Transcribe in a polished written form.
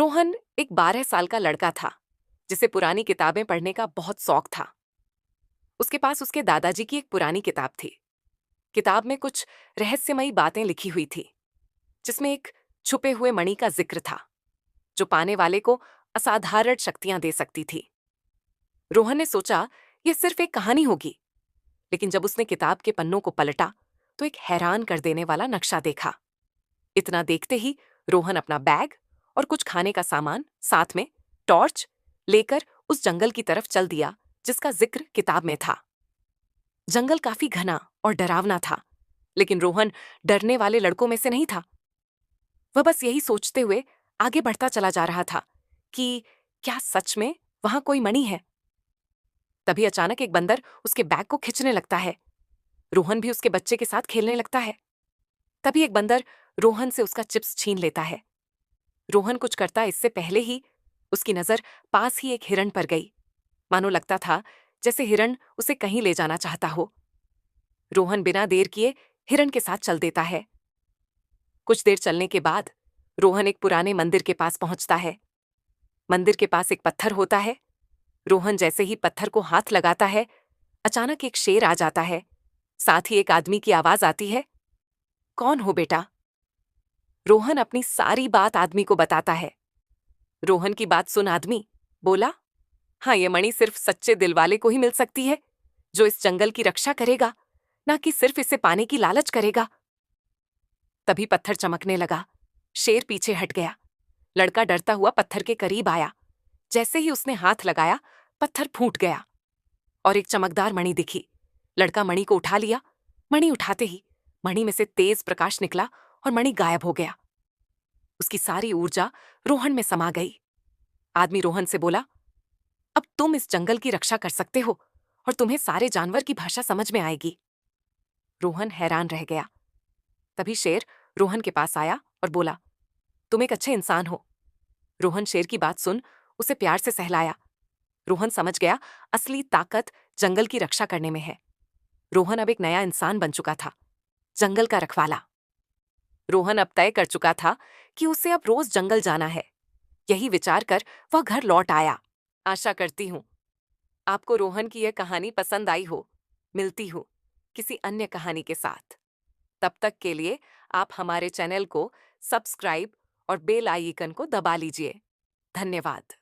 रोहन एक 12 साल का लड़का था जिसे पुरानी किताबें पढ़ने का बहुत शौक था। उसके पास उसके दादाजी की एक पुरानी किताब थी। किताब में कुछ रहस्यमयी बातें लिखी हुई थी, जिसमें एक छुपे हुए मणि का जिक्र था जो पाने वाले को असाधारण शक्तियां दे सकती थी। रोहन ने सोचा यह सिर्फ एक कहानी होगी, लेकिन जब उसने किताब के पन्नों को पलटा तो एक हैरान कर देने वाला नक्शा देखा। इतना देखते ही रोहन अपना बैग और कुछ खाने का सामान, साथ में टॉर्च, लेकर उस जंगल की तरफ चल दिया जिसका जिक्र किताब में था। जंगल काफी घना और डरावना था, लेकिन रोहन डरने वाले लड़कों में से नहीं था। वह बस यही सोचते हुए आगे बढ़ता चला जा रहा था कि क्या सच में वहां कोई मणि है। तभी अचानक एक बंदर उसके बैग को खींचने लगता है। रोहन भी उसके बच्चे के साथ खेलने लगता है। तभी एक बंदर रोहन से उसका चिप्स छीन लेता है। रोहन कुछ करता इससे पहले ही उसकी नजर पास ही एक हिरण पर गई। मानो लगता था जैसे हिरण उसे कहीं ले जाना चाहता हो। रोहन बिना देर किए हिरण के साथ चल देता है। कुछ देर चलने के बाद रोहन एक पुराने मंदिर के पास पहुंचता है। मंदिर के पास एक पत्थर होता है। रोहन जैसे ही पत्थर को हाथ लगाता है, अचानक एक शेर आ जाता है। साथ ही एक आदमी की आवाज आती है, कौन हो बेटा? रोहन अपनी सारी बात आदमी को बताता है। रोहन की बात सुन आदमी बोला, हाँ, ये मणि सिर्फ सच्चे दिल वाले को ही मिल सकती है, जो इस जंगल की रक्षा करेगा, ना कि सिर्फ इसे पाने की लालच करेगा। तभी पत्थर चमकने लगा। शेर पीछे हट गया। लड़का डरता हुआ पत्थर के करीब आया। जैसे ही उसने हाथ लगाया, पत्थर फूट गया और एक चमकदार मणि दिखी। लड़का मणि को उठा लिया। मणि उठाते ही मणि में से तेज प्रकाश निकला और मणि गायब हो गया। उसकी सारी ऊर्जा रोहन में समा गई। आदमी रोहन से बोला, अब तुम इस जंगल की रक्षा कर सकते हो और तुम्हें सारे जानवर की भाषा समझ में आएगी। रोहन हैरान रह गया। तभी शेर रोहन के पास आया और बोला, तुम एक अच्छे इंसान हो। रोहन शेर की बात सुन उसे प्यार से सहलाया। रोहन समझ गया असली ताकत जंगल की रक्षा करने में है। रोहन अब एक नया इंसान बन चुका था, जंगल का रखवाला। रोहन अब तय कर चुका था कि उसे अब रोज जंगल जाना है। यही विचार कर वह घर लौट आया। आशा करती हूं आपको रोहन की यह कहानी पसंद आई हो। मिलती हूं किसी अन्य कहानी के साथ। तब तक के लिए आप हमारे चैनल को सब्सक्राइब और बेल आइकन को दबा लीजिए। धन्यवाद।